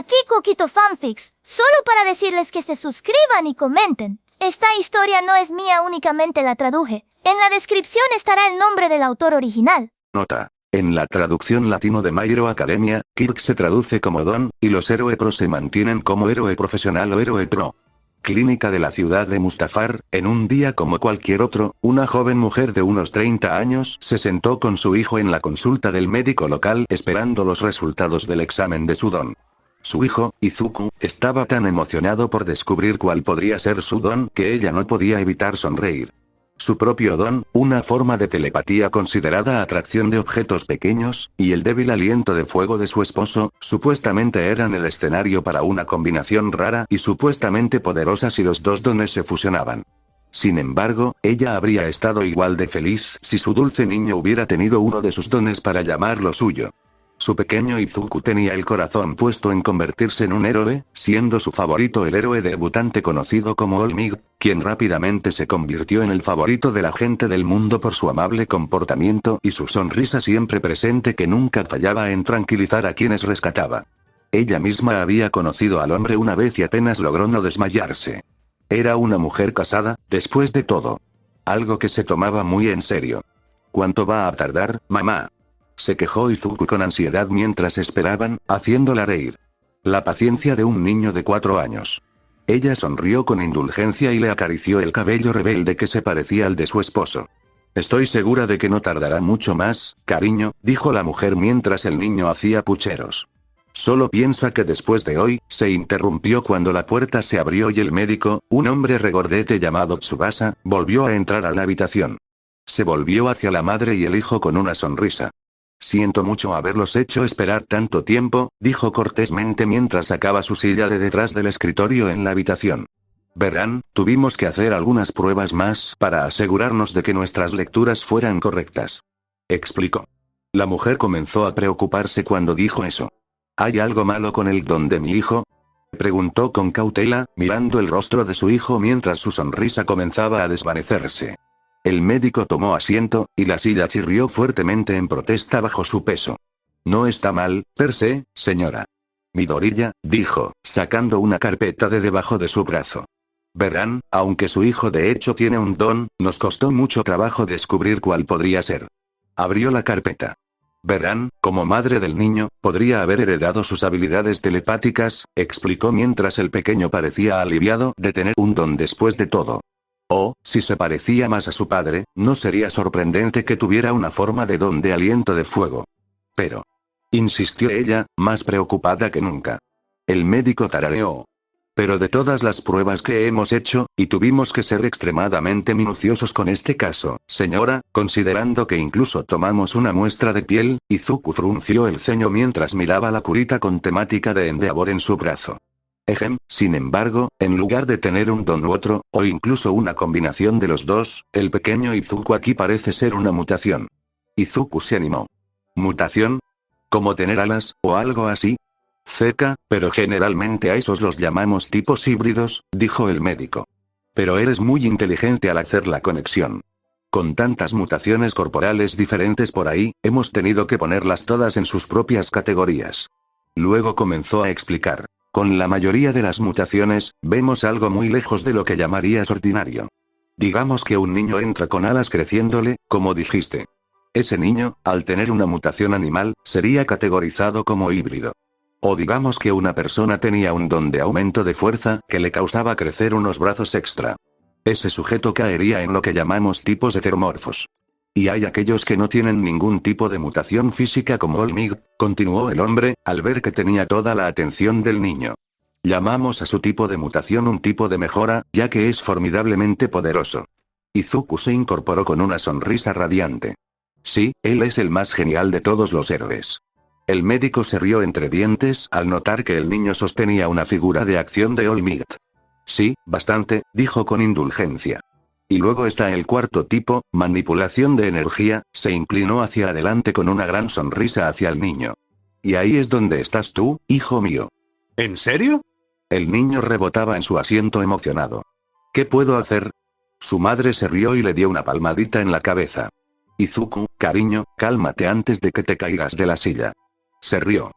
Aquí Coquito Fanfics, solo para decirles que se suscriban y comenten. Esta historia no es mía, únicamente la traduje. En la descripción estará el nombre del autor original. Nota. En la traducción latino de My Hero Academia, Kirk se traduce como Don, y los héroe pro se mantienen como héroe profesional o héroe pro. Clínica de la ciudad de Mustafar, en un día como cualquier otro, una joven mujer de unos 30 años se sentó con su hijo en la consulta del médico local esperando los resultados del examen de su don. Su hijo, Izuku, estaba tan emocionado por descubrir cuál podría ser su don que ella no podía evitar sonreír. Su propio don, una forma de telepatía considerada atracción de objetos pequeños, y el débil aliento de fuego de su esposo, supuestamente eran el escenario para una combinación rara y supuestamente poderosa si los dos dones se fusionaban. Sin embargo, ella habría estado igual de feliz si su dulce niño hubiera tenido uno de sus dones para llamarlo suyo. Su pequeño Izuku tenía el corazón puesto en convertirse en un héroe, siendo su favorito el héroe debutante conocido como All Might, quien rápidamente se convirtió en el favorito de la gente del mundo por su amable comportamiento y su sonrisa siempre presente que nunca fallaba en tranquilizar a quienes rescataba. Ella misma había conocido al hombre una vez y apenas logró no desmayarse. Era una mujer casada, después de todo. Algo que se tomaba muy en serio. ¿Cuánto va a tardar, mamá?, se quejó Izuku con ansiedad mientras esperaban, haciéndola reír. La paciencia de un niño de 4 años. Ella sonrió con indulgencia y le acarició el cabello rebelde que se parecía al de su esposo. Estoy segura de que no tardará mucho más, cariño, dijo la mujer mientras el niño hacía pucheros. Solo piensa que después de hoy, se interrumpió cuando la puerta se abrió y el médico, un hombre regordete llamado Tsubasa, volvió a entrar a la habitación. Se volvió hacia la madre y el hijo con una sonrisa. Siento mucho haberlos hecho esperar tanto tiempo, dijo cortésmente mientras sacaba su silla de detrás del escritorio en la habitación. Verán, tuvimos que hacer algunas pruebas más para asegurarnos de que nuestras lecturas fueran correctas. Explicó. La mujer comenzó a preocuparse cuando dijo eso. ¿Hay algo malo con el don de mi hijo?, preguntó con cautela, mirando el rostro de su hijo mientras su sonrisa comenzaba a desvanecerse. El médico tomó asiento, y la silla chirrió fuertemente en protesta bajo su peso. No está mal, per se, señora. Midoriya, dijo, sacando una carpeta de debajo de su brazo. Verán, aunque su hijo de hecho tiene un don, nos costó mucho trabajo descubrir cuál podría ser. Abrió la carpeta. Verán, como madre del niño, podría haber heredado sus habilidades telepáticas, explicó mientras el pequeño parecía aliviado de tener un don después de todo. O, si se parecía más a su padre, no sería sorprendente que tuviera una forma de don de aliento de fuego. Pero, insistió ella, más preocupada que nunca. El médico tarareó. Pero de todas las pruebas que hemos hecho, y tuvimos que ser extremadamente minuciosos con este caso, señora, considerando que incluso tomamos una muestra de piel, Izuku frunció el ceño mientras miraba la curita con temática de Endeavor en su brazo. Sin embargo, en lugar de tener un don u otro, o incluso una combinación de los dos, el pequeño Izuku aquí parece ser una mutación. Izuku se animó. ¿Mutación? ¿Como tener alas, o algo así? Cerca, pero generalmente a esos los llamamos tipos híbridos, dijo el médico. Pero eres muy inteligente al hacer la conexión. Con tantas mutaciones corporales diferentes por ahí, hemos tenido que ponerlas todas en sus propias categorías. Luego comenzó a explicar. Con la mayoría de las mutaciones, vemos algo muy lejos de lo que llamarías ordinario. Digamos que un niño entra con alas creciéndole, como dijiste. Ese niño, al tener una mutación animal, sería categorizado como híbrido. O digamos que una persona tenía un don de aumento de fuerza, que le causaba crecer unos brazos extra. Ese sujeto caería en lo que llamamos tipos heteromorfos. Y hay aquellos que no tienen ningún tipo de mutación física como All Might, continuó el hombre, al ver que tenía toda la atención del niño. Llamamos a su tipo de mutación un tipo de mejora, ya que es formidablemente poderoso. Izuku se incorporó con una sonrisa radiante. Sí, él es el más genial de todos los héroes. El médico se rió entre dientes al notar que el niño sostenía una figura de acción de All Might. Sí, bastante, dijo con indulgencia. Y luego está el cuarto tipo, manipulación de energía, se inclinó hacia adelante con una gran sonrisa hacia el niño. Y ahí es donde estás tú, hijo mío. ¿En serio? El niño rebotaba en su asiento emocionado. ¿Qué puedo hacer? Su madre se rió y le dio una palmadita en la cabeza. Izuku, cariño, cálmate antes de que te caigas de la silla. Se rió.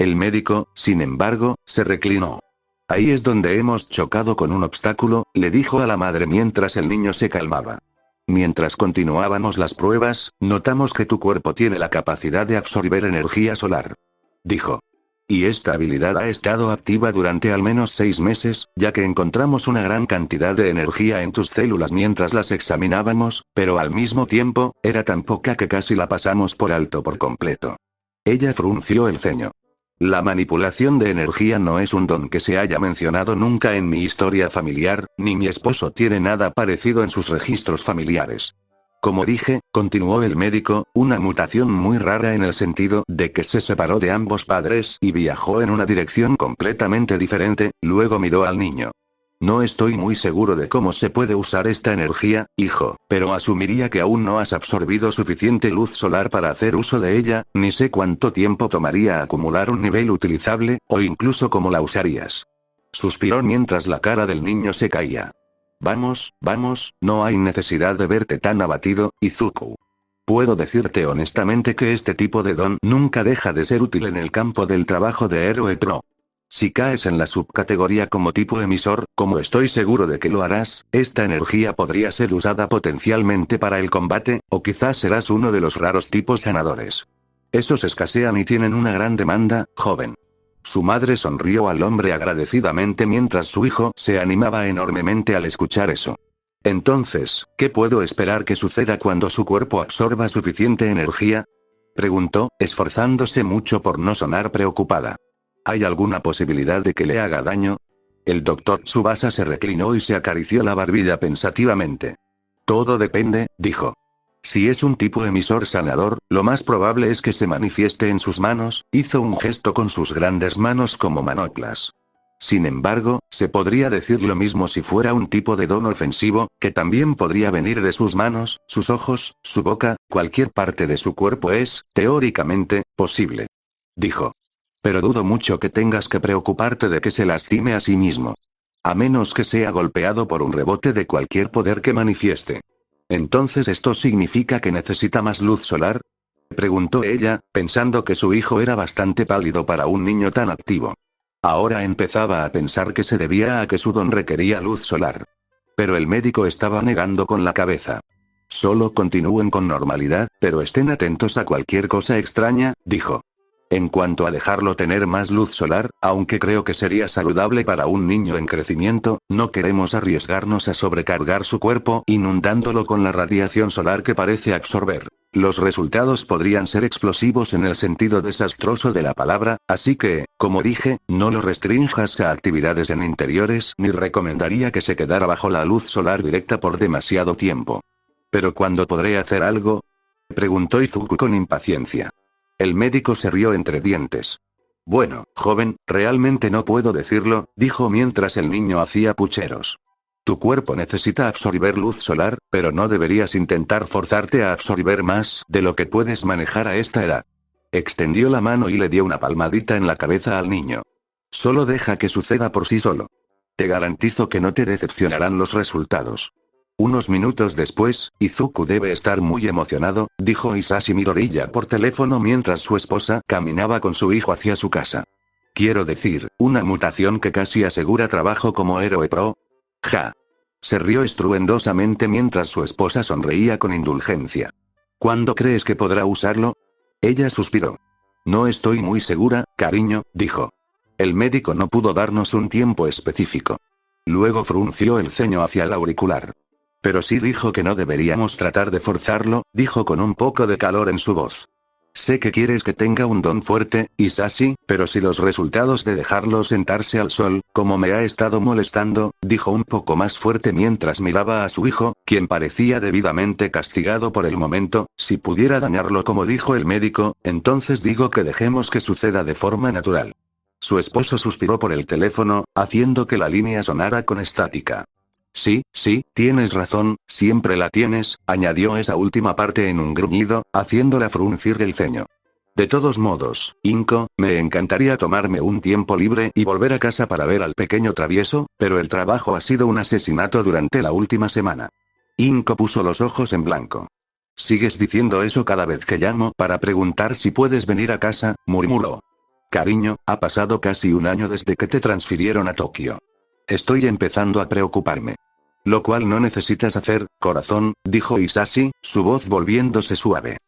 El médico, sin embargo, se reclinó. Ahí es donde hemos chocado con un obstáculo, le dijo a la madre mientras el niño se calmaba. Mientras continuábamos las pruebas, notamos que tu cuerpo tiene la capacidad de absorber energía solar. Dijo. Y esta habilidad ha estado activa durante al menos 6 meses, ya que encontramos una gran cantidad de energía en tus células mientras las examinábamos, pero al mismo tiempo, era tan poca que casi la pasamos por alto por completo. Ella frunció el ceño. La manipulación de energía no es un don que se haya mencionado nunca en mi historia familiar, ni mi esposo tiene nada parecido en sus registros familiares. Como dije, continuó el médico, una mutación muy rara en el sentido de que se separó de ambos padres y viajó en una dirección completamente diferente, luego miró al niño. No estoy muy seguro de cómo se puede usar esta energía, hijo, pero asumiría que aún no has absorbido suficiente luz solar para hacer uso de ella, ni sé cuánto tiempo tomaría acumular un nivel utilizable, o incluso cómo la usarías. Suspiró mientras la cara del niño se caía. Vamos, no hay necesidad de verte tan abatido, Izuku. Puedo decirte honestamente que este tipo de don nunca deja de ser útil en el campo del trabajo de héroe pro. Si caes en la subcategoría como tipo emisor, como estoy seguro de que lo harás, esta energía podría ser usada potencialmente para el combate, o quizás serás uno de los raros tipos sanadores. Esos escasean y tienen una gran demanda, joven. Su madre sonrió al hombre agradecidamente mientras su hijo se animaba enormemente al escuchar eso. Entonces, ¿qué puedo esperar que suceda cuando su cuerpo absorba suficiente energía? Preguntó, esforzándose mucho por no sonar preocupada. ¿Hay alguna posibilidad de que le haga daño? El doctor Tsubasa se reclinó y se acarició la barbilla pensativamente. Todo depende, dijo. Si es un tipo emisor sanador, lo más probable es que se manifieste en sus manos, hizo un gesto con sus grandes manos como manoplas. Sin embargo, se podría decir lo mismo si fuera un tipo de don ofensivo, que también podría venir de sus manos, sus ojos, su boca, cualquier parte de su cuerpo es, teóricamente, posible. Dijo. Pero dudo mucho que tengas que preocuparte de que se lastime a sí mismo. A menos que sea golpeado por un rebote de cualquier poder que manifieste. ¿Entonces esto significa que necesita más luz solar? Preguntó ella, pensando que su hijo era bastante pálido para un niño tan activo. Ahora empezaba a pensar que se debía a que su don requería luz solar. Pero el médico estaba negando con la cabeza. Solo continúen con normalidad, pero estén atentos a cualquier cosa extraña, dijo. En cuanto a dejarlo tener más luz solar, aunque creo que sería saludable para un niño en crecimiento, no queremos arriesgarnos a sobrecargar su cuerpo inundándolo con la radiación solar que parece absorber. Los resultados podrían ser explosivos en el sentido desastroso de la palabra, así que, como dije, no lo restrinjas a actividades en interiores ni recomendaría que se quedara bajo la luz solar directa por demasiado tiempo. ¿Pero cuándo podré hacer algo? Preguntó Izuku con impaciencia. El médico se rió entre dientes. Bueno, joven, realmente no puedo decirlo, dijo mientras el niño hacía pucheros. Tu cuerpo necesita absorber luz solar, pero no deberías intentar forzarte a absorber más de lo que puedes manejar a esta edad. Extendió la mano y le dio una palmadita en la cabeza al niño. Solo deja que suceda por sí solo. Te garantizo que no te decepcionarán los resultados. Unos minutos después, Izuku debe estar muy emocionado, dijo Hisashi Midoriya por teléfono mientras su esposa caminaba con su hijo hacia su casa. Quiero decir, una mutación que casi asegura trabajo como héroe pro. Ja. Se rió estruendosamente mientras su esposa sonreía con indulgencia. ¿Cuándo crees que podrá usarlo? Ella suspiró. No estoy muy segura, cariño, dijo. El médico no pudo darnos un tiempo específico. Luego frunció el ceño hacia el auricular. Pero sí dijo que no deberíamos tratar de forzarlo, dijo con un poco de calor en su voz. Sé que quieres que tenga un don fuerte, Hisashi, pero si los resultados de dejarlo sentarse al sol, como me ha estado molestando, dijo un poco más fuerte mientras miraba a su hijo, quien parecía debidamente castigado por el momento, si pudiera dañarlo como dijo el médico, entonces digo que dejemos que suceda de forma natural. Su esposo suspiró por el teléfono, haciendo que la línea sonara con estática. Sí, tienes razón, siempre la tienes, añadió esa última parte en un gruñido, haciéndola fruncir el ceño. De todos modos, Inko, me encantaría tomarme un tiempo libre y volver a casa para ver al pequeño travieso, pero el trabajo ha sido un asesinato durante la última semana. Inko puso los ojos en blanco. ¿Sigues diciendo eso cada vez que llamo para preguntar si puedes venir a casa?, murmuró. Cariño, ha pasado casi un año desde que te transfirieron a Tokio. Estoy empezando a preocuparme. Lo cual no necesitas hacer, corazón, dijo Hisashi, su voz volviéndose suave.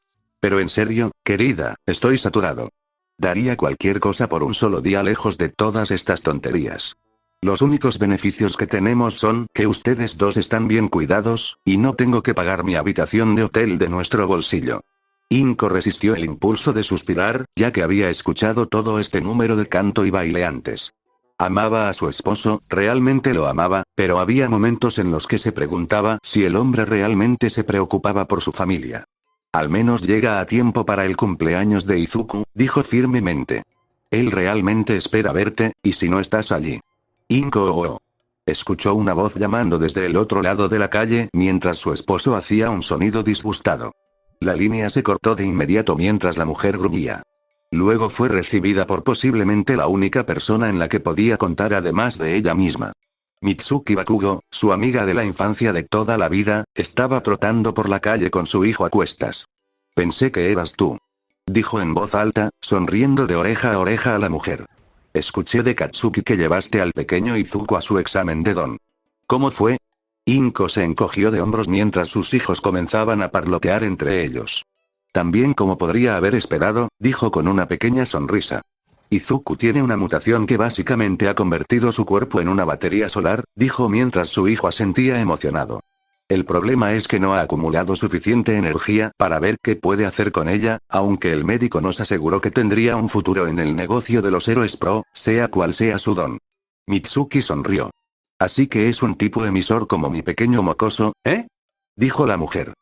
Pero en serio, querida, estoy saturado. Daría cualquier cosa por un solo día lejos de todas estas tonterías. Los únicos beneficios que tenemos son que ustedes dos están bien cuidados, y no tengo que pagar mi habitación de hotel de nuestro bolsillo. Inko resistió el impulso de suspirar, ya que había escuchado todo este número de canto y baile antes. Amaba a su esposo, realmente lo amaba, pero había momentos en los que se preguntaba si el hombre realmente se preocupaba por su familia. Al menos llega a tiempo para el cumpleaños de Izuku, dijo firmemente. Él realmente espera verte, y si no estás allí. Inko. Escuchó una voz llamando desde el otro lado de la calle mientras su esposo hacía un sonido disgustado. La línea se cortó de inmediato mientras la mujer gruñía. Luego fue recibida por posiblemente la única persona en la que podía contar además de ella misma. Mitsuki Bakugo, su amiga de la infancia de toda la vida, estaba trotando por la calle con su hijo a cuestas. Pensé que eras tú. Dijo en voz alta, sonriendo de oreja a oreja a la mujer. Escuché de Katsuki que llevaste al pequeño Izuku a su examen de don. ¿Cómo fue? Inko se encogió de hombros mientras sus hijos comenzaban a parlotear entre ellos. También como podría haber esperado, dijo con una pequeña sonrisa. Izuku tiene una mutación que básicamente ha convertido su cuerpo en una batería solar, dijo mientras su hijo asentía emocionado. El problema es que no ha acumulado suficiente energía para ver qué puede hacer con ella, aunque el médico nos aseguró que tendría un futuro en el negocio de los héroes pro, sea cual sea su don. Mitsuki sonrió. Así que es un tipo emisor como mi pequeño mocoso, ¿eh? Dijo la mujer.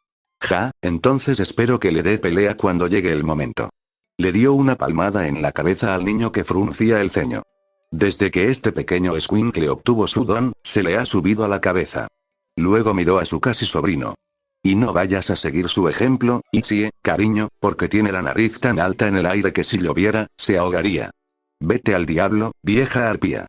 Ja, entonces espero que le dé pelea cuando llegue el momento. Le dio una palmada en la cabeza al niño que fruncía el ceño. Desde que este pequeño escuincle obtuvo su don, se le ha subido a la cabeza. Luego miró a su casi sobrino. Y no vayas a seguir su ejemplo, Ichie, cariño, porque tiene la nariz tan alta en el aire que si lloviera, se ahogaría. Vete al diablo, vieja arpía.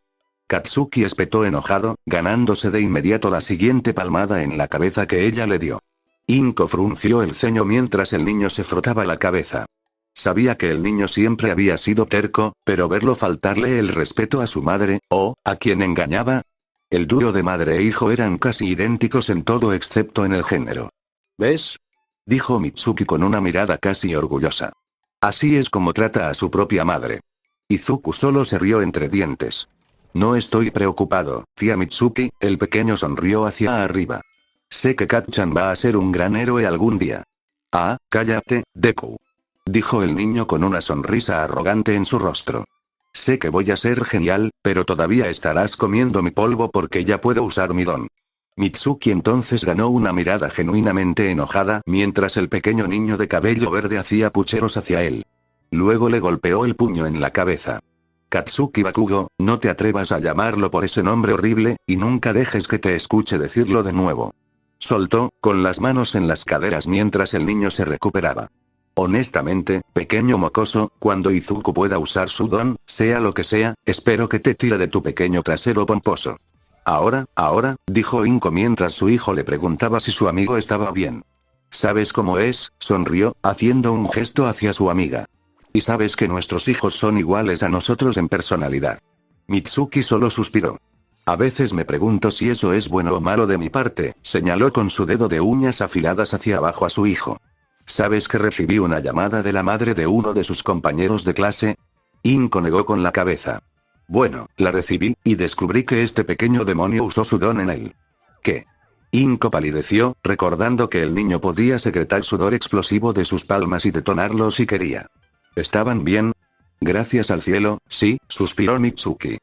Katsuki espetó enojado, ganándose de inmediato la siguiente palmada en la cabeza que ella le dio. Inko frunció el ceño mientras el niño se frotaba la cabeza. Sabía que el niño siempre había sido terco, pero verlo faltarle el respeto a su madre, ¿a quien engañaba? El dúo de madre e hijo eran casi idénticos en todo excepto en el género. ¿Ves? Dijo Mitsuki con una mirada casi orgullosa. Así es como trata a su propia madre. Izuku solo se rió entre dientes. No estoy preocupado, tía Mitsuki, el pequeño sonrió hacia arriba. Sé que Kat-chan va a ser un gran héroe algún día. Ah, cállate, Deku. Dijo el niño con una sonrisa arrogante en su rostro. Sé que voy a ser genial, pero todavía estarás comiendo mi polvo porque ya puedo usar mi don. Mitsuki entonces ganó una mirada genuinamente enojada mientras el pequeño niño de cabello verde hacía pucheros hacia él. Luego le golpeó el puño en la cabeza. Katsuki Bakugo, no te atrevas a llamarlo por ese nombre horrible, y nunca dejes que te escuche decirlo de nuevo. Soltó, con las manos en las caderas mientras el niño se recuperaba. Honestamente, pequeño mocoso, cuando Izuku pueda usar su don, sea lo que sea, espero que te tire de tu pequeño trasero pomposo. Ahora, dijo Inko mientras su hijo le preguntaba si su amigo estaba bien. ¿Sabes cómo es? Sonrió, haciendo un gesto hacia su amiga. Y sabes que nuestros hijos son iguales a nosotros en personalidad. Mitsuki solo suspiró. A veces me pregunto si eso es bueno o malo de mi parte, señaló con su dedo de uñas afiladas hacia abajo a su hijo. ¿Sabes que recibí una llamada de la madre de uno de sus compañeros de clase? Inko negó con la cabeza. Bueno, la recibí, y descubrí que este pequeño demonio usó su don en él. ¿Qué? Inko palideció, recordando que el niño podía secretar sudor explosivo de sus palmas y detonarlo si quería. ¿Estaban bien? Gracias al cielo, sí, suspiró Mitsuki.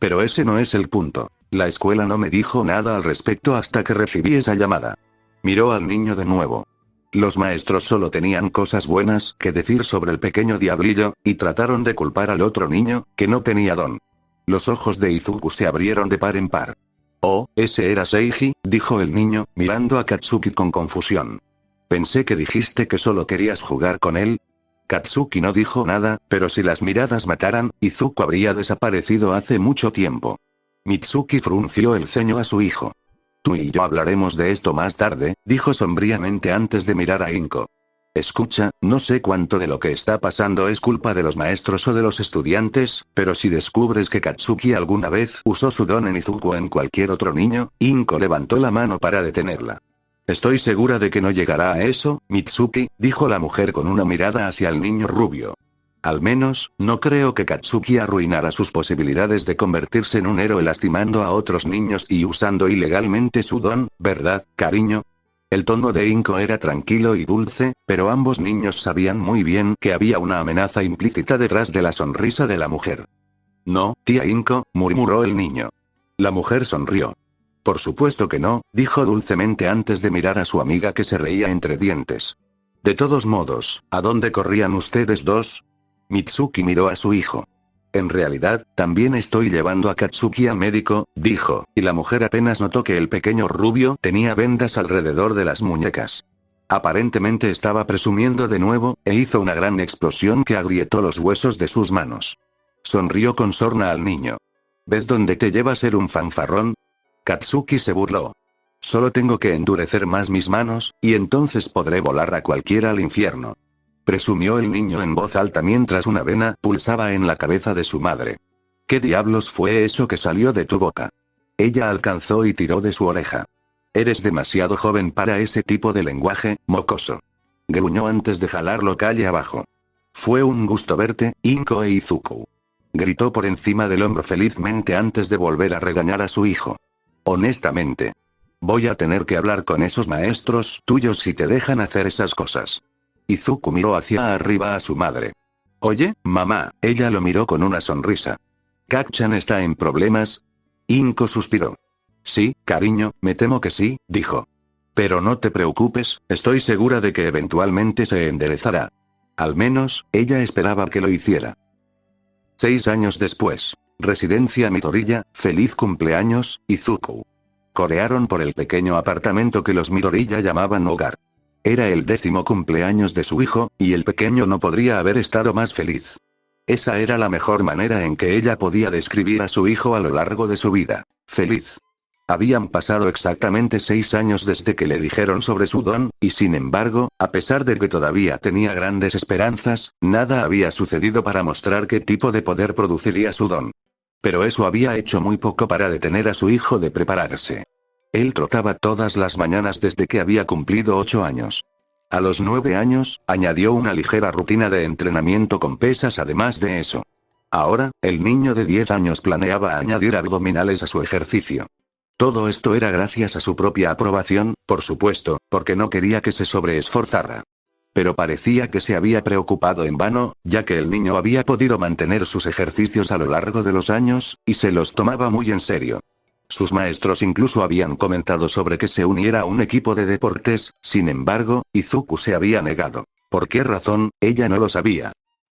Pero ese no es el punto. La escuela no me dijo nada al respecto hasta que recibí esa llamada. Miró al niño de nuevo. Los maestros solo tenían cosas buenas que decir sobre el pequeño diablillo, y trataron de culpar al otro niño, que no tenía don. Los ojos de Izuku se abrieron de par en par. Oh, ese era Seiji, dijo el niño, mirando a Katsuki con confusión. Pensé que dijiste que solo querías jugar con él. Katsuki no dijo nada, pero si las miradas mataran, Izuku habría desaparecido hace mucho tiempo. Mitsuki frunció el ceño a su hijo. Tú y yo hablaremos de esto más tarde, dijo sombríamente antes de mirar a Inko. Escucha, no sé cuánto de lo que está pasando es culpa de los maestros o de los estudiantes, pero si descubres que Katsuki alguna vez usó su don en Izuku o en cualquier otro niño, Inko levantó la mano para detenerla. Estoy segura de que no llegará a eso, Mitsuki, dijo la mujer con una mirada hacia el niño rubio. Al menos, no creo que Katsuki arruinara sus posibilidades de convertirse en un héroe lastimando a otros niños y usando ilegalmente su don, ¿verdad, cariño? El tono de Inko era tranquilo y dulce, pero ambos niños sabían muy bien que había una amenaza implícita detrás de la sonrisa de la mujer. No, tía Inko, murmuró el niño. La mujer sonrió. Por supuesto que no, dijo dulcemente antes de mirar a su amiga que se reía entre dientes. De todos modos, ¿a dónde corrían ustedes dos? Mitsuki miró a su hijo. En realidad, también estoy llevando a Katsuki al médico, dijo, y la mujer apenas notó que el pequeño rubio tenía vendas alrededor de las muñecas. Aparentemente estaba presumiendo de nuevo, e hizo una gran explosión que agrietó los huesos de sus manos. Sonrió con sorna al niño. ¿Ves dónde te lleva ser un fanfarrón? Katsuki se burló. Solo tengo que endurecer más mis manos, y entonces podré volar a cualquiera al infierno. Presumió el niño en voz alta mientras una vena pulsaba en la cabeza de su madre. ¿Qué diablos fue eso que salió de tu boca? Ella alcanzó y tiró de su oreja. Eres demasiado joven para ese tipo de lenguaje, mocoso. Gruñó antes de jalarlo calle abajo. Fue un gusto verte, Inko e Izuku. Gritó por encima del hombro felizmente antes de volver a regañar a su hijo. Honestamente. Voy a tener que hablar con esos maestros tuyos si te dejan hacer esas cosas. Izuku miró hacia arriba a su madre. Oye, mamá, ella lo miró con una sonrisa. ¿Kak-chan está en problemas? Inko suspiró. Sí, cariño, me temo que sí, dijo. Pero no te preocupes, estoy segura de que eventualmente se enderezará. Al menos, ella esperaba que lo hiciera. 6 años después. Residencia Midoriya, feliz cumpleaños, Izuku. Corearon por el pequeño apartamento que los Midoriya llamaban hogar. Era el 10º cumpleaños de su hijo, y el pequeño no podría haber estado más feliz. Esa era la mejor manera en que ella podía describir a su hijo a lo largo de su vida. Feliz. Habían pasado exactamente 6 años desde que le dijeron sobre su don, y sin embargo, a pesar de que todavía tenía grandes esperanzas, nada había sucedido para mostrar qué tipo de poder produciría su don. Pero eso había hecho muy poco para detener a su hijo de prepararse. Él trotaba todas las mañanas desde que había cumplido 8 años. A los 9 años, añadió una ligera rutina de entrenamiento con pesas además de eso. Ahora, el niño de 10 años planeaba añadir abdominales a su ejercicio. Todo esto era gracias a su propia aprobación, por supuesto, porque no quería que se sobreesforzara. Pero parecía que se había preocupado en vano, ya que el niño había podido mantener sus ejercicios a lo largo de los años, y se los tomaba muy en serio. Sus maestros incluso habían comentado sobre que se uniera a un equipo de deportes, sin embargo, Izuku se había negado. ¿Por qué razón? Ella no lo sabía.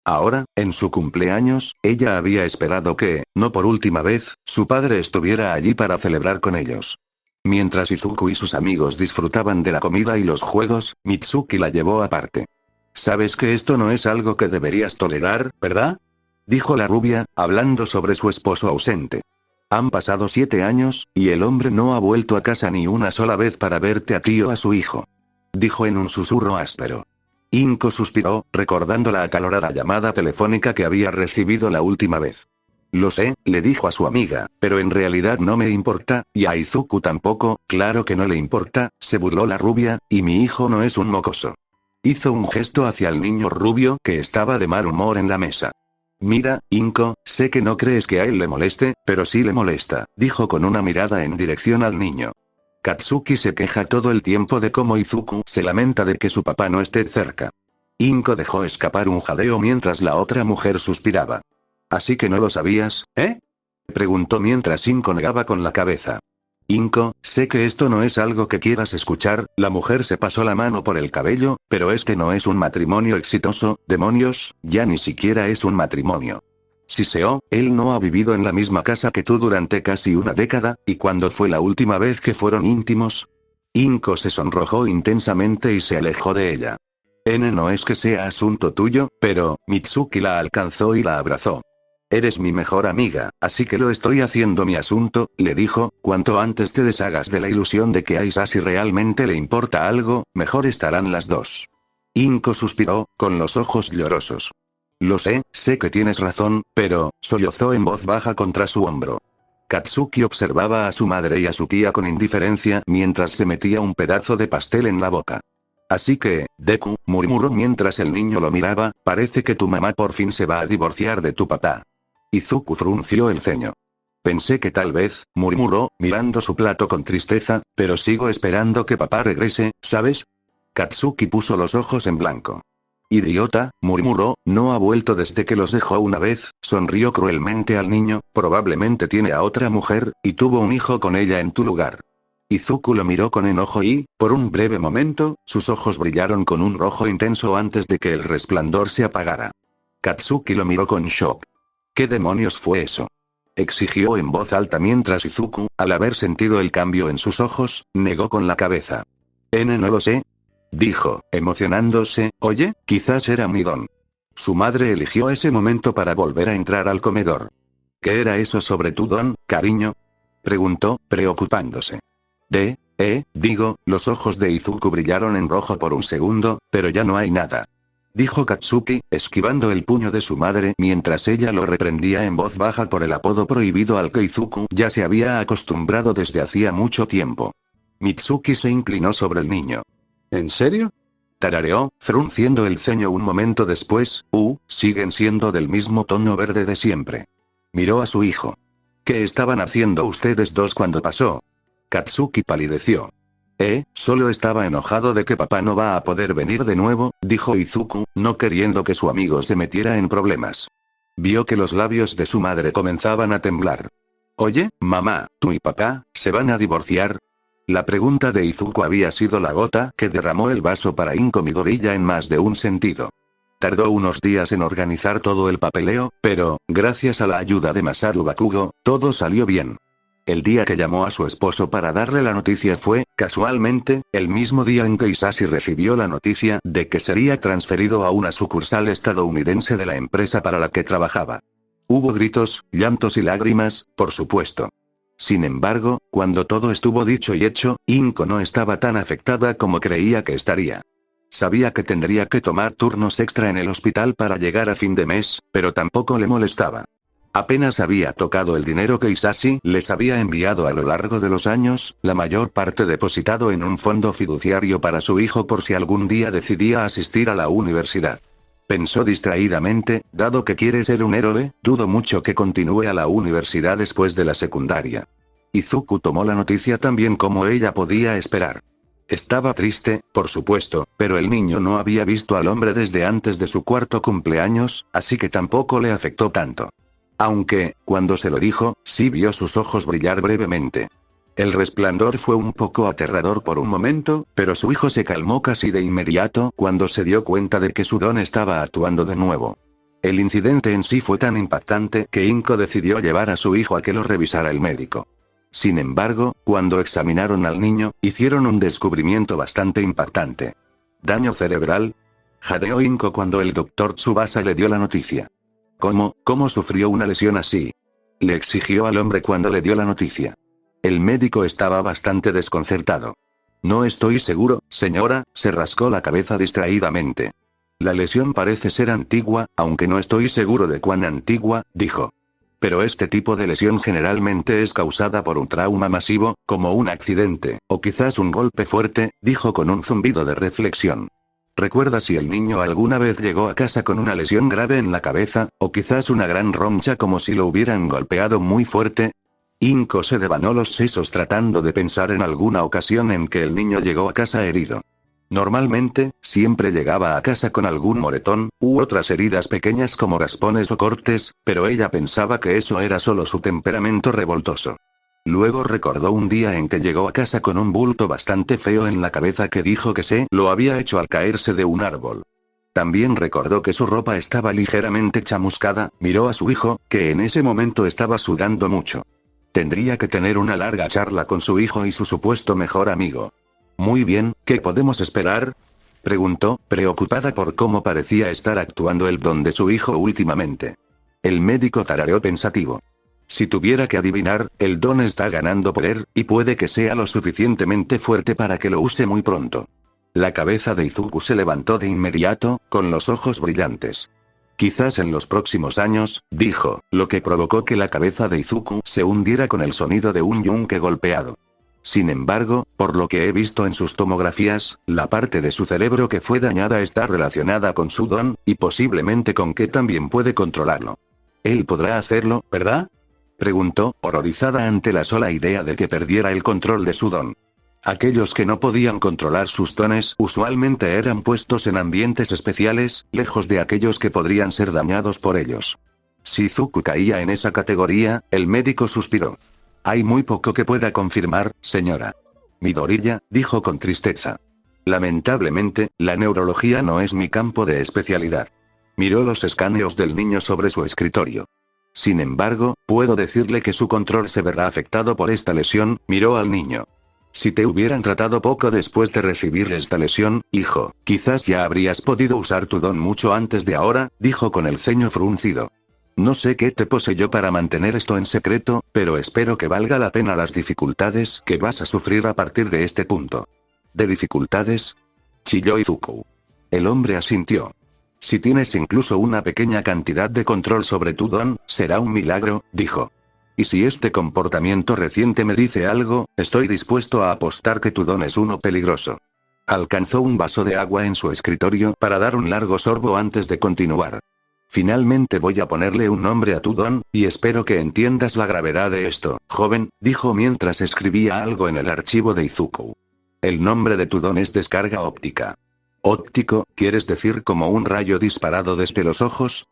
Ahora, en su cumpleaños, ella había esperado que, no por última vez, su padre estuviera allí para celebrar con ellos. Mientras Izuku y sus amigos disfrutaban de la comida y los juegos, Mitsuki la llevó aparte. «Sabes que esto no es algo que deberías tolerar, ¿verdad?», dijo la rubia, hablando sobre su esposo ausente. Han pasado 7 años, y el hombre no ha vuelto a casa ni una sola vez para verte a ti o a su hijo. Dijo en un susurro áspero. Inko suspiró, recordando la acalorada llamada telefónica que había recibido la última vez. Lo sé, le dijo a su amiga, pero en realidad no me importa, y a Izuku tampoco, claro que no le importa, se burló la rubia, y mi hijo no es un mocoso. Hizo un gesto hacia el niño rubio que estaba de mal humor en la mesa. Mira, Inko, sé que no crees que a él le moleste, pero sí le molesta, dijo con una mirada en dirección al niño. Katsuki se queja todo el tiempo de cómo Izuku se lamenta de que su papá no esté cerca. Inko dejó escapar un jadeo mientras la otra mujer suspiraba. ¿Así que no lo sabías, eh? Preguntó mientras Inko negaba con la cabeza. Inko, sé que esto no es algo que quieras escuchar, la mujer se pasó la mano por el cabello, pero este no es un matrimonio exitoso, demonios, ya ni siquiera es un matrimonio. Siseo, él no ha vivido en la misma casa que tú durante casi una década, ¿y cuándo fue la última vez que fueron íntimos? Inko se sonrojó intensamente y se alejó de ella. No es que sea asunto tuyo, pero, Mitsuki la alcanzó y la abrazó. Eres mi mejor amiga, así que lo estoy haciendo mi asunto, le dijo, cuanto antes te deshagas de la ilusión de que a Isashi realmente le importa algo, mejor estarán las dos. Inko suspiró, con los ojos llorosos. Lo sé que tienes razón, pero, sollozó en voz baja contra su hombro. Katsuki observaba a su madre y a su tía con indiferencia mientras se metía un pedazo de pastel en la boca. Así que, Deku, murmuró mientras el niño lo miraba, parece que tu mamá por fin se va a divorciar de tu papá. Izuku frunció el ceño. Pensé que tal vez, murmuró, mirando su plato con tristeza, pero sigo esperando que papá regrese, ¿sabes? Katsuki puso los ojos en blanco. Idiota, murmuró, no ha vuelto desde que los dejó una vez, sonrió cruelmente al niño, probablemente tiene a otra mujer, y tuvo un hijo con ella en tu lugar. Izuku lo miró con enojo y, por un breve momento, sus ojos brillaron con un rojo intenso antes de que el resplandor se apagara. Katsuki lo miró con shock. ¿Qué demonios fue eso? Exigió en voz alta mientras Izuku, al haber sentido el cambio en sus ojos, negó con la cabeza. No lo sé. Dijo, emocionándose, oye, quizás era mi don. Su madre eligió ese momento para volver a entrar al comedor. ¿Qué era eso sobre tu don, cariño? Preguntó, preocupándose. Los ojos de Izuku brillaron en rojo por un segundo, pero ya no hay nada. Dijo Katsuki, esquivando el puño de su madre mientras ella lo reprendía en voz baja por el apodo prohibido al que Izuku ya se había acostumbrado desde hacía mucho tiempo. Mitsuki se inclinó sobre el niño. ¿En serio? Tarareó, frunciendo el ceño un momento después, siguen siendo del mismo tono verde de siempre. Miró a su hijo. ¿Qué estaban haciendo ustedes dos cuando pasó? Katsuki palideció. Solo estaba enojado de que papá no va a poder venir de nuevo, dijo Izuku, no queriendo que su amigo se metiera en problemas. Vio que los labios de su madre comenzaban a temblar. Oye, mamá, ¿tú y papá, se van a divorciar? La pregunta de Izuku había sido la gota que derramó el vaso para Inko Midoriya en más de un sentido. Tardó unos días en organizar todo el papeleo, pero, gracias a la ayuda de Masaru Bakugo, todo salió bien. El día que llamó a su esposo para darle la noticia fue, casualmente, el mismo día en que Isashi recibió la noticia de que sería transferido a una sucursal estadounidense de la empresa para la que trabajaba. Hubo gritos, llantos y lágrimas, por supuesto. Sin embargo, cuando todo estuvo dicho y hecho, Inko no estaba tan afectada como creía que estaría. Sabía que tendría que tomar turnos extra en el hospital para llegar a fin de mes, pero tampoco le molestaba. Apenas había tocado el dinero que Isashi les había enviado a lo largo de los años, la mayor parte depositado en un fondo fiduciario para su hijo por si algún día decidía asistir a la universidad. Pensó distraídamente, dado que quiere ser un héroe, dudo mucho que continúe a la universidad después de la secundaria. Izuku tomó la noticia tan bien como ella podía esperar. Estaba triste, por supuesto, pero el niño no había visto al hombre desde antes de su cuarto cumpleaños, así que tampoco le afectó tanto. Aunque, cuando se lo dijo, sí vio sus ojos brillar brevemente. El resplandor fue un poco aterrador por un momento, pero su hijo se calmó casi de inmediato cuando se dio cuenta de que su don estaba actuando de nuevo. El incidente en sí fue tan impactante que Inko decidió llevar a su hijo a que lo revisara el médico. Sin embargo, cuando examinaron al niño, hicieron un descubrimiento bastante impactante. ¿Daño cerebral? Jadeó Inko cuando el doctor Tsubasa le dio la noticia. ¿Cómo sufrió una lesión así? Le exigió al hombre cuando le dio la noticia. El médico estaba bastante desconcertado. No estoy seguro, señora, se rascó la cabeza distraídamente. La lesión parece ser antigua, aunque no estoy seguro de cuán antigua, dijo. Pero este tipo de lesión generalmente es causada por un trauma masivo, como un accidente, o quizás un golpe fuerte, dijo con un zumbido de reflexión. ¿Recuerda si el niño alguna vez llegó a casa con una lesión grave en la cabeza, o quizás una gran roncha como si lo hubieran golpeado muy fuerte? Inko se devanó los sesos tratando de pensar en alguna ocasión en que el niño llegó a casa herido. Normalmente, siempre llegaba a casa con algún moretón, u otras heridas pequeñas como raspones o cortes, pero ella pensaba que eso era solo su temperamento revoltoso. Luego recordó un día en que llegó a casa con un bulto bastante feo en la cabeza que dijo que se lo había hecho al caerse de un árbol. También recordó que su ropa estaba ligeramente chamuscada, miró a su hijo, que en ese momento estaba sudando mucho. Tendría que tener una larga charla con su hijo y su supuesto mejor amigo. Muy bien, ¿qué podemos esperar? Preguntó, preocupada por cómo parecía estar actuando el don de su hijo últimamente. El médico tarareó pensativo. Si tuviera que adivinar, el don está ganando poder, y puede que sea lo suficientemente fuerte para que lo use muy pronto. La cabeza de Izuku se levantó de inmediato, con los ojos brillantes. Quizás en los próximos años, dijo, lo que provocó que la cabeza de Izuku se hundiera con el sonido de un yunque golpeado. Sin embargo, por lo que he visto en sus tomografías, la parte de su cerebro que fue dañada está relacionada con su don, y posiblemente con que también puede controlarlo. Él podrá hacerlo, ¿verdad? Preguntó, horrorizada ante la sola idea de que perdiera el control de su don. Aquellos que no podían controlar sus dones usualmente eran puestos en ambientes especiales, lejos de aquellos que podrían ser dañados por ellos. Si Izuku caía en esa categoría, el médico suspiró. Hay muy poco que pueda confirmar, señora. Midoriya, dijo con tristeza. Lamentablemente, la neurología no es mi campo de especialidad. Miró los escaneos del niño sobre su escritorio. Sin embargo, puedo decirle que su control se verá afectado por esta lesión, miró al niño. Si te hubieran tratado poco después de recibir esta lesión, hijo, quizás ya habrías podido usar tu don mucho antes de ahora, dijo con el ceño fruncido. No sé qué te poseyó para mantener esto en secreto, pero espero que valga la pena las dificultades que vas a sufrir a partir de este punto. ¿De dificultades? Chilló Izuku. El hombre asintió. Si tienes incluso una pequeña cantidad de control sobre tu don, será un milagro, dijo. Y si este comportamiento reciente me dice algo, estoy dispuesto a apostar que tu don es uno peligroso. Alcanzó un vaso de agua en su escritorio para dar un largo sorbo antes de continuar. Finalmente voy a ponerle un nombre a tu don, y espero que entiendas la gravedad de esto, joven, dijo mientras escribía algo en el archivo de Izuku. El nombre de tu don es descarga óptica. ¿Óptico, quieres decir como un rayo disparado desde los ojos?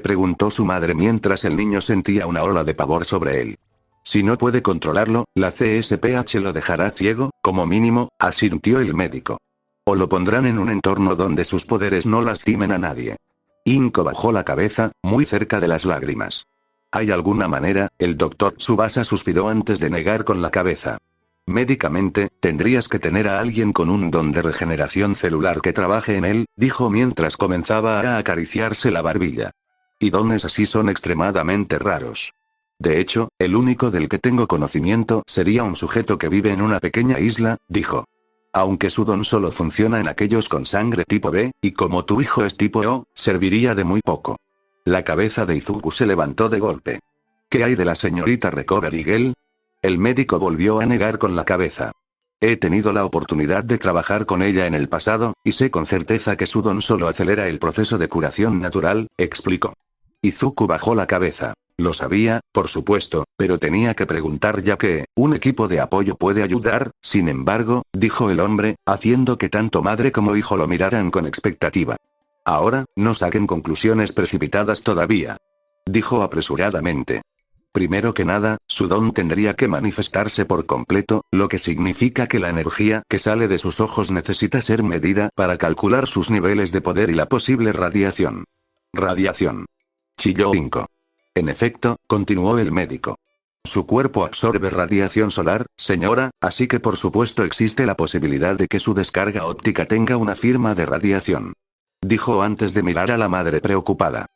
Preguntó su madre mientras el niño sentía una ola de pavor sobre él. Si no puede controlarlo, la CSPH lo dejará ciego, como mínimo, asintió el médico. O lo pondrán en un entorno donde sus poderes no lastimen a nadie. Inko bajó la cabeza, muy cerca de las lágrimas. ¿Hay alguna manera? El doctor Tsubasa suspiró antes de negar con la cabeza. Médicamente, tendrías que tener a alguien con un don de regeneración celular que trabaje en él, dijo mientras comenzaba a acariciarse la barbilla. Y dones así son extremadamente raros. De hecho, el único del que tengo conocimiento sería un sujeto que vive en una pequeña isla, dijo. Aunque su don solo funciona en aquellos con sangre tipo B, y como tu hijo es tipo O, serviría de muy poco. La cabeza de Izuku se levantó de golpe. ¿Qué hay de la señorita Recovery Girl? El médico volvió a negar con la cabeza. He tenido la oportunidad de trabajar con ella en el pasado, y sé con certeza que su don solo acelera el proceso de curación natural, explicó. Izuku bajó la cabeza. Lo sabía, por supuesto, pero tenía que preguntar ya que, un equipo de apoyo puede ayudar, sin embargo, dijo el hombre, haciendo que tanto madre como hijo lo miraran con expectativa. Ahora, no saquen conclusiones precipitadas todavía. Dijo apresuradamente. Primero que nada, su don tendría que manifestarse por completo, lo que significa que la energía que sale de sus ojos necesita ser medida para calcular sus niveles de poder y la posible radiación. Radiación. Chilló Inko. En efecto, continuó el médico. Su cuerpo absorbe radiación solar, señora, así que por supuesto existe la posibilidad de que su descarga óptica tenga una firma de radiación. Dijo antes de mirar a la madre preocupada.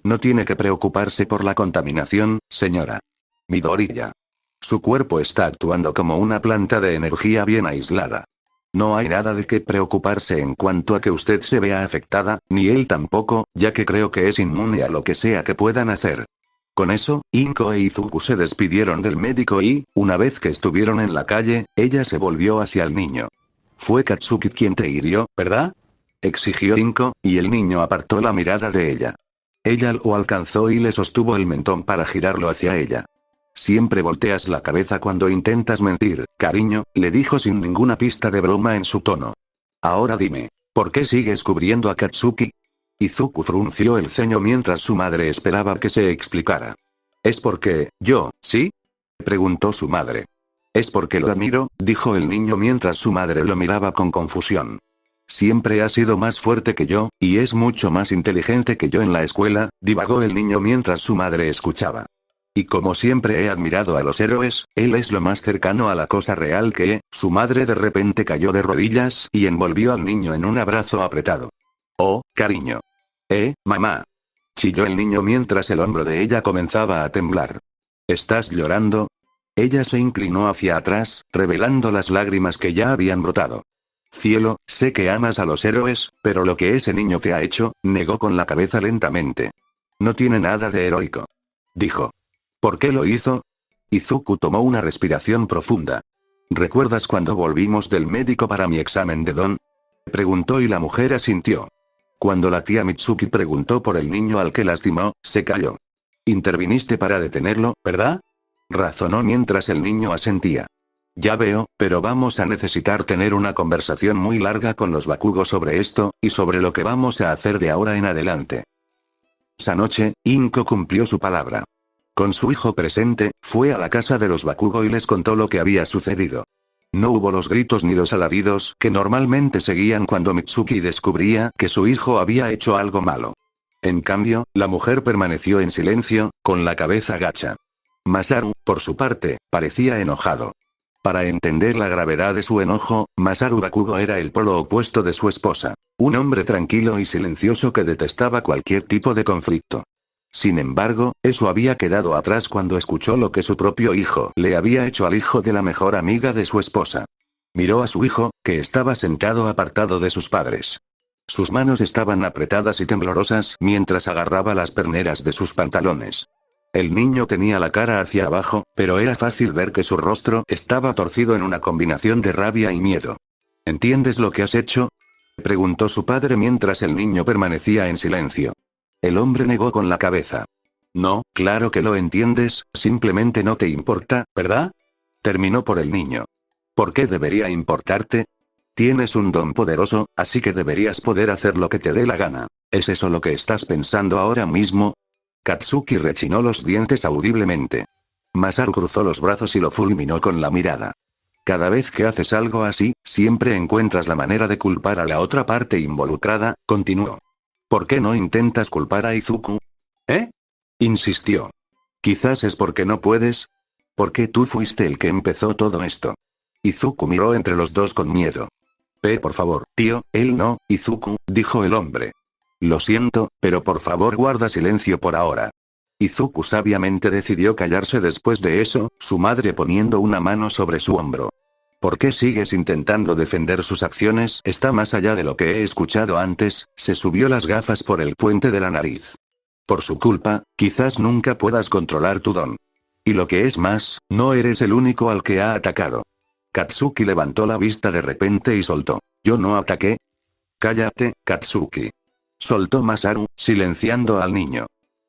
No tiene que preocuparse por la contaminación, señora. Midoriya. Su cuerpo está actuando como una planta de energía bien aislada. No hay nada de qué preocuparse en cuanto a que usted se vea afectada, ni él tampoco, ya que creo que es inmune a lo que sea que puedan hacer. Con eso, Inko e Izuku se despidieron del médico y, una vez que estuvieron en la calle, ella se volvió hacia el niño. Fue Katsuki quien te hirió, ¿verdad? Exigió Inko, y el niño apartó la mirada de ella. Ella lo alcanzó y le sostuvo el mentón para girarlo hacia ella. Siempre volteas la cabeza cuando intentas mentir, cariño, le dijo sin ninguna pista de broma en su tono. Ahora dime, ¿por qué sigues cubriendo a Katsuki? Izuku frunció el ceño mientras su madre esperaba que se explicara. ¿Es porque, yo, sí? Preguntó su madre. Es porque lo admiro, dijo el niño mientras su madre lo miraba con confusión. Siempre ha sido más fuerte que yo, y es mucho más inteligente que yo en la escuela, divagó el niño mientras su madre escuchaba. Y como siempre he admirado a los héroes, él es lo más cercano a la cosa real que, su madre de repente cayó de rodillas y envolvió al niño en un abrazo apretado. Oh, cariño. Mamá. Chilló el niño mientras el hombro de ella comenzaba a temblar. ¿Estás llorando? Ella se inclinó hacia atrás, revelando las lágrimas que ya habían brotado. Cielo, sé que amas a los héroes, pero lo que ese niño te ha hecho, negó con la cabeza lentamente. No tiene nada de heroico. Dijo. ¿Por qué lo hizo? Izuku tomó una respiración profunda. ¿Recuerdas cuando volvimos del médico para mi examen de don? Preguntó y la mujer asintió. Cuando la tía Mitsuki preguntó por el niño al que lastimó, se calló. Interviniste para detenerlo, ¿verdad? Razonó mientras el niño asentía. Ya veo, pero vamos a necesitar tener una conversación muy larga con los Bakugo sobre esto, y sobre lo que vamos a hacer de ahora en adelante. Esa noche, Inko cumplió su palabra. Con su hijo presente, fue a la casa de los Bakugo y les contó lo que había sucedido. No hubo los gritos ni los alaridos que normalmente seguían cuando Mitsuki descubría que su hijo había hecho algo malo. En cambio, la mujer permaneció en silencio, con la cabeza gacha. Masaru, por su parte, parecía enojado. Para entender la gravedad de su enojo, Masaru Bakugo era el polo opuesto de su esposa. Un hombre tranquilo y silencioso que detestaba cualquier tipo de conflicto. Sin embargo, eso había quedado atrás cuando escuchó lo que su propio hijo le había hecho al hijo de la mejor amiga de su esposa. Miró a su hijo, que estaba sentado apartado de sus padres. Sus manos estaban apretadas y temblorosas mientras agarraba las perneras de sus pantalones. El niño tenía la cara hacia abajo, pero era fácil ver que su rostro estaba torcido en una combinación de rabia y miedo. ¿Entiendes lo que has hecho? Preguntó su padre mientras el niño permanecía en silencio. El hombre negó con la cabeza. No, claro que lo entiendes, simplemente no te importa, ¿verdad? Terminó por el niño. ¿Por qué debería importarte? Tienes un don poderoso, así que deberías poder hacer lo que te dé la gana. ¿Es eso lo que estás pensando ahora mismo? Katsuki rechinó los dientes audiblemente. Masaru cruzó los brazos y lo fulminó con la mirada. Cada vez que haces algo así, siempre encuentras la manera de culpar a la otra parte involucrada, continuó. ¿Por qué no intentas culpar a Izuku? ¿Eh? Insistió. Quizás es porque no puedes. Porque tú fuiste el que empezó todo esto. Izuku miró entre los dos con miedo. Por favor, tío, él no, Izuku, dijo el hombre. Lo siento, pero por favor guarda silencio por ahora. Izuku sabiamente decidió callarse después de eso, su madre poniendo una mano sobre su hombro. ¿Por qué sigues intentando defender sus acciones? Está más allá de lo que he escuchado antes, se subió las gafas por el puente de la nariz. Por su culpa, quizás nunca puedas controlar tu don. Y lo que es más, no eres el único al que ha atacado. Katsuki levantó la vista de repente y soltó. ¿Yo no ataqué? Cállate, Katsuki. Soltó Masaru, silenciando al niño.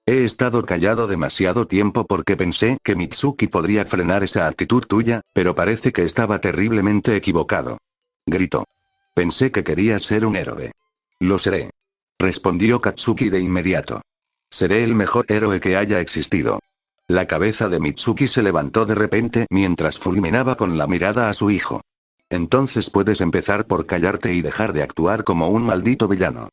He estado callado demasiado tiempo porque pensé que Mitsuki podría frenar esa actitud tuya, pero parece que estaba terriblemente equivocado. Gritó. Pensé que querías ser un héroe. Lo seré. Respondió Katsuki de inmediato. Seré el mejor héroe que haya existido. La cabeza de Mitsuki se levantó de repente mientras fulminaba con la mirada a su hijo. Entonces puedes empezar por callarte y dejar de actuar como un maldito villano.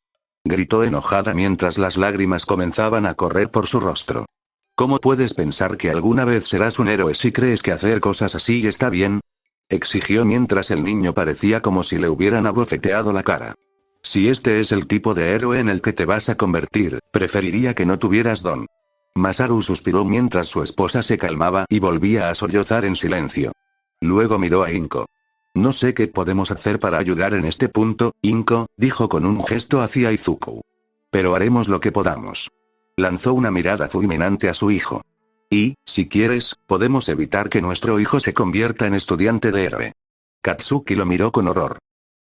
Gritó enojada mientras las lágrimas comenzaban a correr por su rostro. ¿Cómo puedes pensar que alguna vez serás un héroe si crees que hacer cosas así está bien? Exigió mientras el niño parecía como si le hubieran abofeteado la cara. Si este es el tipo de héroe en el que te vas a convertir, preferiría que no tuvieras don. Masaru suspiró mientras su esposa se calmaba y volvía a sollozar en silencio. Luego miró a Inko. No sé qué podemos hacer para ayudar en este punto, Inko, dijo con un gesto hacia Izuku. Pero haremos lo que podamos. Lanzó una mirada fulminante a su hijo. Y, si quieres, podemos evitar que nuestro hijo se convierta en estudiante de héroe. Katsuki lo miró con horror.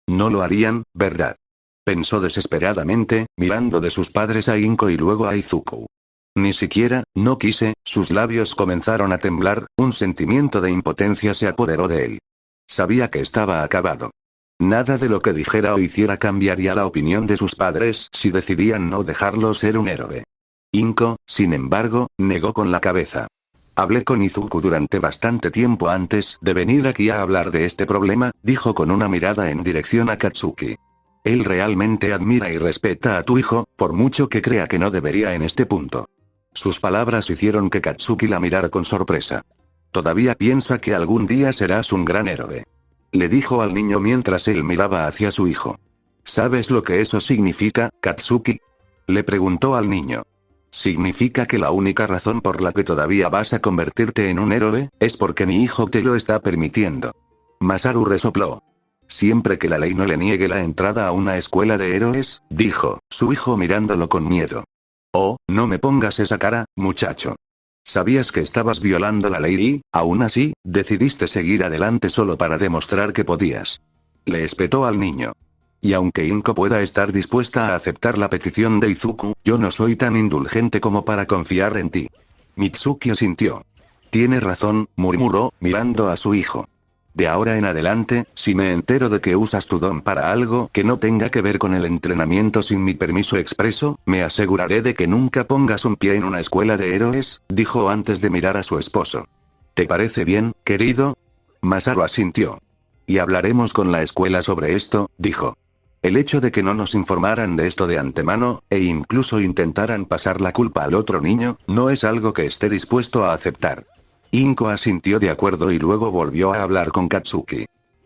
No lo harían, ¿verdad? Pensó desesperadamente, mirando de sus padres a Inko y luego a Izuku. Ni siquiera, no quise, sus labios comenzaron a temblar, un sentimiento de impotencia se apoderó de él. Sabía que estaba acabado. Nada de lo que dijera o hiciera cambiaría la opinión de sus padres si decidían no dejarlo ser un héroe. Inko, sin embargo, negó con la cabeza. Hablé con Izuku durante bastante tiempo antes de venir aquí a hablar de este problema, dijo con una mirada en dirección a Katsuki. Él realmente admira y respeta a tu hijo, por mucho que crea que no debería en este punto. Sus palabras hicieron que Katsuki la mirara con sorpresa. Todavía piensa que algún día serás un gran héroe. Le dijo al niño mientras él miraba hacia su hijo. ¿Sabes lo que eso significa, Katsuki? Le preguntó al niño. Significa que la única razón por la que todavía vas a convertirte en un héroe, es porque mi hijo te lo está permitiendo. Masaru resopló. Siempre que la ley no le niegue la entrada a una escuela de héroes, dijo, su hijo mirándolo con miedo. Oh, no me pongas esa cara, muchacho. Sabías que estabas violando la ley y, aún así, decidiste seguir adelante solo para demostrar que podías. Le espetó al niño. Y aunque Inko pueda estar dispuesta a aceptar la petición de Izuku, yo no soy tan indulgente como para confiar en ti. Mitsuki asintió. Tiene razón, murmuró, mirando a su hijo. De ahora en adelante, si me entero de que usas tu don para algo que no tenga que ver con el entrenamiento sin mi permiso expreso, me aseguraré de que nunca pongas un pie en una escuela de héroes, dijo antes de mirar a su esposo. ¿Te parece bien, querido? Masaru asintió. Y hablaremos con la escuela sobre esto, dijo. El hecho de que no nos informaran de esto de antemano, e incluso intentaran pasar la culpa al otro niño, no es algo que esté dispuesto a aceptar. Inko asintió de acuerdo y luego volvió a hablar con Katsuki.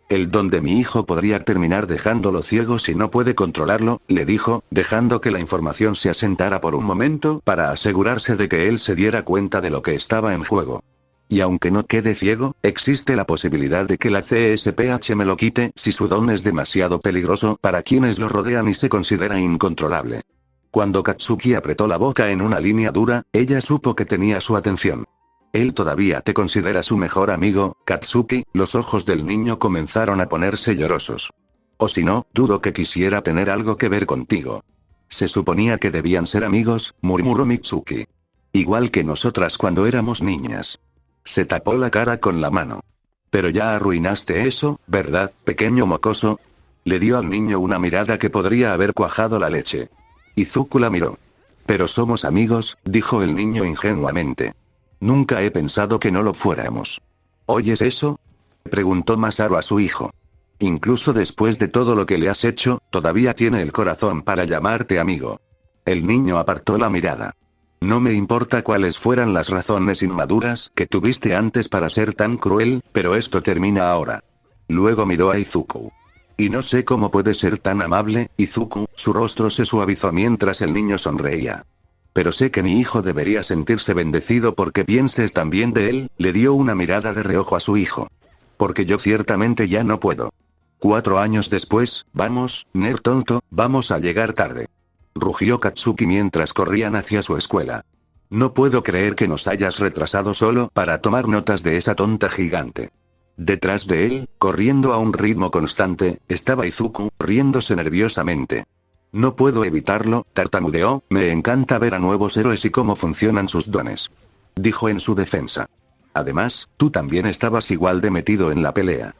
El don de mi hijo podría terminar dejándolo ciego si no puede controlarlo, le dijo, dejando que la información se asentara por un momento para asegurarse de que él se diera cuenta de lo que estaba en juego. Y aunque no quede ciego, existe la posibilidad de que la CSPH me lo quite si su don es demasiado peligroso para quienes lo rodean y se considera incontrolable. Cuando Katsuki apretó la boca en una línea dura, ella supo que tenía su atención. Él todavía te considera su mejor amigo, Katsuki. Los ojos del niño comenzaron a ponerse llorosos. O si no, dudo que quisiera tener algo que ver contigo. Se suponía que debían ser amigos, murmuró Mitsuki. Igual que nosotras cuando éramos niñas. Se tapó la cara con la mano. Pero ya arruinaste eso, ¿verdad, pequeño mocoso? Le dio al niño una mirada que podría haber cuajado la leche. Izuku la miró. Pero somos amigos, dijo el niño ingenuamente. Nunca he pensado que no lo fuéramos. ¿Oyes eso? Preguntó Masaru a su hijo. Incluso después de todo lo que le has hecho, todavía tiene el corazón para llamarte amigo. El niño apartó la mirada. No me importa cuáles fueran las razones inmaduras que tuviste antes para ser tan cruel, pero esto termina ahora. Luego miró a Izuku. Y no sé cómo puede ser tan amable, Izuku. Su rostro se suavizó mientras el niño sonreía. Pero sé que mi hijo debería sentirse bendecido porque pienses tan bien de él, le dio una mirada de reojo a su hijo. Porque yo ciertamente ya no puedo. 4 años después, vamos, nerd tonto, vamos a llegar tarde. Rugió Katsuki mientras corrían hacia su escuela. No puedo creer que nos hayas retrasado solo para tomar notas de esa tonta gigante. Detrás de él, corriendo a un ritmo constante, estaba Izuku, riéndose nerviosamente. No puedo evitarlo, tartamudeó, me encanta ver a nuevos héroes y cómo funcionan sus dones. Dijo en su defensa. Además, tú también estabas igual de metido en la pelea.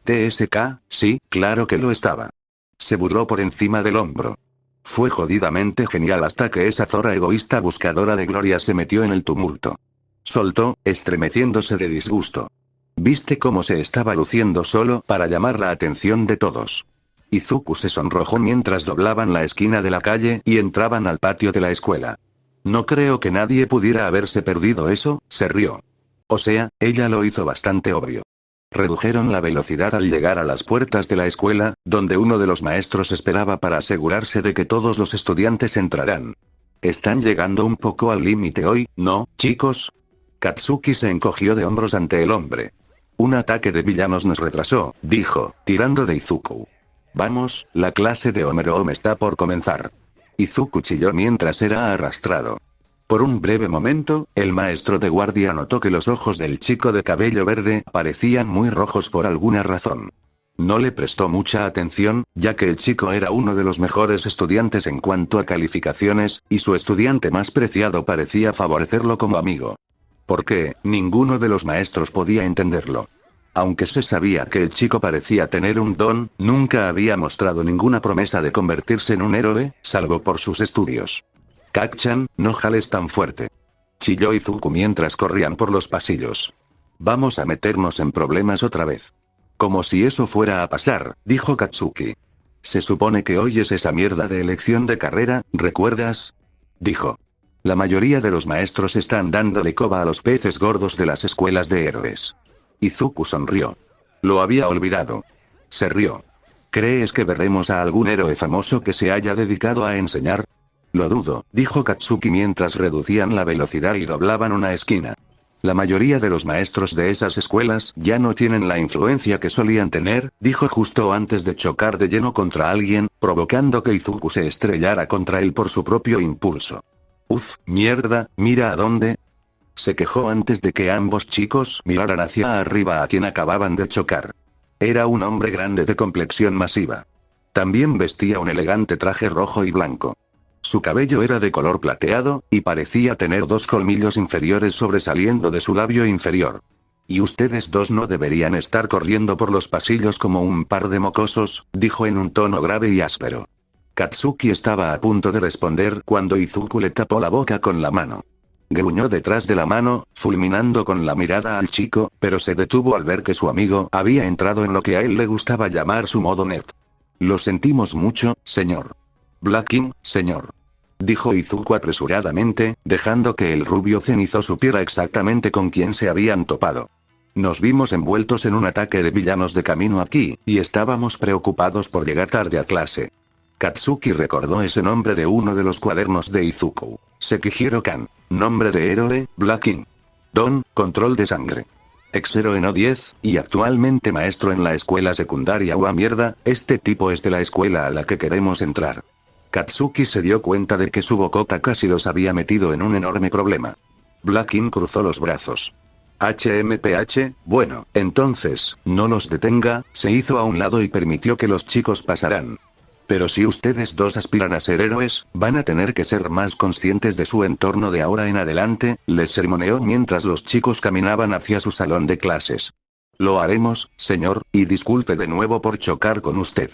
TSK, sí, claro que lo estaba. Se burló por encima del hombro. Fue jodidamente genial hasta que esa zorra egoísta buscadora de gloria se metió en el tumulto. Soltó, estremeciéndose de disgusto. ¿Viste cómo se estaba luciendo solo para llamar la atención de todos? Izuku se sonrojó mientras doblaban la esquina de la calle y entraban al patio de la escuela. No creo que nadie pudiera haberse perdido eso, se rió. O sea, ella lo hizo bastante obvio. Redujeron la velocidad al llegar a las puertas de la escuela, donde uno de los maestros esperaba para asegurarse de que todos los estudiantes entrarán. Están llegando un poco al límite hoy, ¿no, chicos? Katsuki se encogió de hombros ante el hombre. Un ataque de villanos nos retrasó, dijo, tirando de Izuku. Vamos, la clase de Homeroom está por comenzar. Izuku chilló mientras era arrastrado. Por un breve momento, el maestro de guardia notó que los ojos del chico de cabello verde parecían muy rojos por alguna razón. No le prestó mucha atención, ya que el chico era uno de los mejores estudiantes en cuanto a calificaciones, y su estudiante más preciado parecía favorecerlo como amigo. ¿Por qué? Ninguno de los maestros podía entenderlo. Aunque se sabía que el chico parecía tener un don, nunca había mostrado ninguna promesa de convertirse en un héroe, salvo por sus estudios. Kak-chan, no jales tan fuerte. Chilló Izuku mientras corrían por los pasillos. Vamos a meternos en problemas otra vez. Como si eso fuera a pasar, dijo Katsuki. Se supone que hoy es esa mierda de elección de carrera, ¿recuerdas? Dijo. La mayoría de los maestros están dándole coba a los peces gordos de las escuelas de héroes. Izuku sonrió. Lo había olvidado. Se rió. ¿Crees que veremos a algún héroe famoso que se haya dedicado a enseñar? Lo dudo, dijo Katsuki mientras reducían la velocidad y doblaban una esquina. La mayoría de los maestros de esas escuelas ya no tienen la influencia que solían tener, dijo justo antes de chocar de lleno contra alguien, provocando que Izuku se estrellara contra él por su propio impulso. Uf, mierda, mira a dónde. Se quejó antes de que ambos chicos miraran hacia arriba a quien acababan de chocar. Era un hombre grande de complexión masiva. También vestía un elegante traje rojo y blanco. Su cabello era de color plateado, y parecía tener 2 colmillos inferiores sobresaliendo de su labio inferior. Y ustedes dos no deberían estar corriendo por los pasillos como un par de mocosos, dijo en un tono grave y áspero. Katsuki estaba a punto de responder cuando Izuku le tapó la boca con la mano. Gruñó detrás de la mano, fulminando con la mirada al chico, pero se detuvo al ver que su amigo había entrado en lo que a él le gustaba llamar su modo nerd. Lo sentimos mucho, señor. Black King, señor. Dijo Izuku apresuradamente, dejando que el rubio cenizo supiera exactamente con quién se habían topado. Nos vimos envueltos en un ataque de villanos de camino aquí, y estábamos preocupados por llegar tarde a clase. Katsuki recordó ese nombre de uno de los cuadernos de Izuku. Sekihiro Kan. Nombre de héroe, Black King. Don, control de sangre. Ex-héroe no 10, y actualmente maestro en la escuela secundaria. Mierda, este tipo es de la escuela a la que queremos entrar. Katsuki se dio cuenta de que su bocota casi los había metido en un enorme problema. Black King cruzó los brazos. HMPH, bueno, entonces, no los detenga, se hizo a un lado y permitió que los chicos pasaran. Pero si ustedes dos aspiran a ser héroes, van a tener que ser más conscientes de su entorno de ahora en adelante, les sermoneó mientras los chicos caminaban hacia su salón de clases. Lo haremos, señor, y disculpe de nuevo por chocar con usted.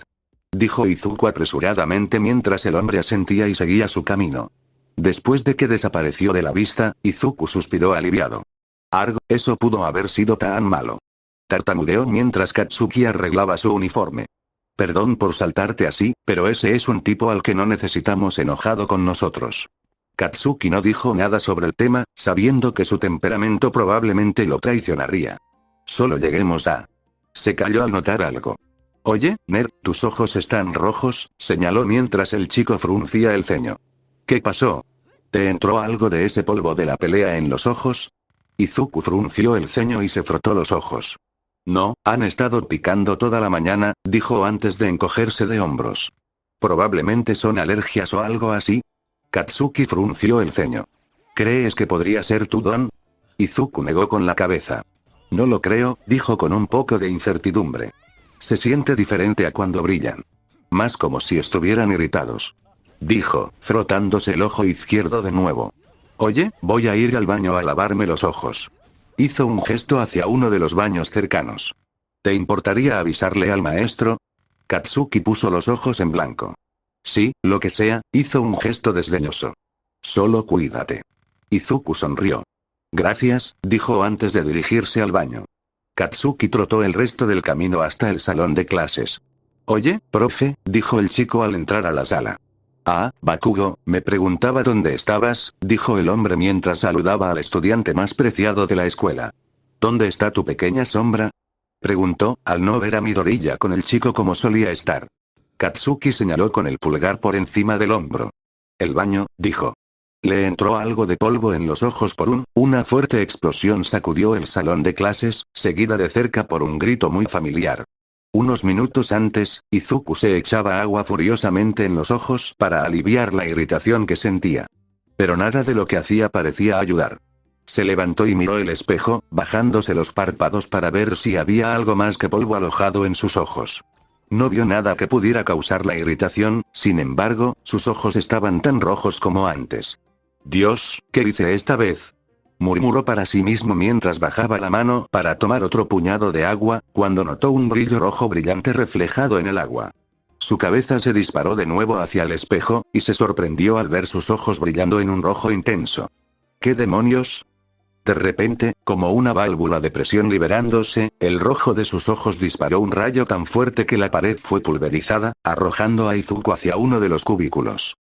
Dijo Izuku apresuradamente mientras el hombre asentía y seguía su camino. Después de que desapareció de la vista, Izuku suspiró aliviado. Arg, eso pudo haber sido tan malo. Tartamudeó mientras Katsuki arreglaba su uniforme. Perdón por saltarte así, pero ese es un tipo al que no necesitamos enojado con nosotros. Katsuki no dijo nada sobre el tema, sabiendo que su temperamento probablemente lo traicionaría. Solo lleguemos a... Se calló al notar algo. Oye, nerd, tus ojos están rojos, señaló mientras el chico fruncía el ceño. ¿Qué pasó? ¿Te entró algo de ese polvo de la pelea en los ojos? Izuku frunció el ceño y se frotó los ojos. No, han estado picando toda la mañana, dijo antes de encogerse de hombros. Probablemente son alergias o algo así. Katsuki frunció el ceño. ¿Crees que podría ser tu don? Izuku negó con la cabeza. No lo creo, dijo con un poco de incertidumbre. Se siente diferente a cuando brillan. Más como si estuvieran irritados. Dijo, frotándose el ojo izquierdo de nuevo. Oye, voy a ir al baño a lavarme los ojos. Hizo un gesto hacia uno de los baños cercanos. ¿Te importaría avisarle al maestro? Katsuki puso los ojos en blanco. Sí, lo que sea, hizo un gesto desdeñoso. Solo cuídate. Izuku sonrió. Gracias, dijo antes de dirigirse al baño. Katsuki trotó el resto del camino hasta el salón de clases. Oye, profe, dijo el chico al entrar a la sala. Ah, Bakugo, me preguntaba dónde estabas, dijo el hombre mientras saludaba al estudiante más preciado de la escuela. ¿Dónde está tu pequeña sombra? Preguntó, al no ver a Midoriya con el chico como solía estar. Katsuki señaló con el pulgar por encima del hombro. El baño, dijo. Le entró algo de polvo en los ojos por una fuerte explosión sacudió el salón de clases, seguida de cerca por un grito muy familiar. Unos minutos antes, Izuku se echaba agua furiosamente en los ojos para aliviar la irritación que sentía. Pero nada de lo que hacía parecía ayudar. Se levantó y miró el espejo, bajándose los párpados para ver si había algo más que polvo alojado en sus ojos. No vio nada que pudiera causar la irritación, sin embargo, sus ojos estaban tan rojos como antes. Dios, ¿qué hice esta vez? Murmuró para sí mismo mientras bajaba la mano para tomar otro puñado de agua, cuando notó un brillo rojo brillante reflejado en el agua. Su cabeza se disparó de nuevo hacia el espejo, y se sorprendió al ver sus ojos brillando en un rojo intenso. ¿Qué demonios? De repente, como una válvula de presión liberándose, el rojo de sus ojos disparó un rayo tan fuerte que la pared fue pulverizada, arrojando a Izuku hacia uno de los cubículos.